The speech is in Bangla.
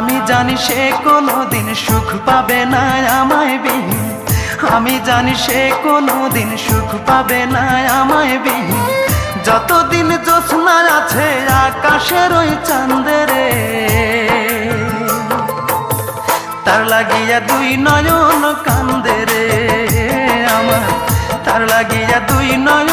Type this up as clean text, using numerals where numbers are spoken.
আমি জানি সে কোনোদিন সুখ পাবে না আমায় বিহীন, আমি জানি সে কোনোদিন সুখ পাবে না আমায় বিহীন। যতদিন জ্যোৎস্না আছে আকাশের ওই চাঁদেরে, তার লাগিয়া দুই নয়ন কান্দে রে আমার, তার লাগিয়া দুই নয়ন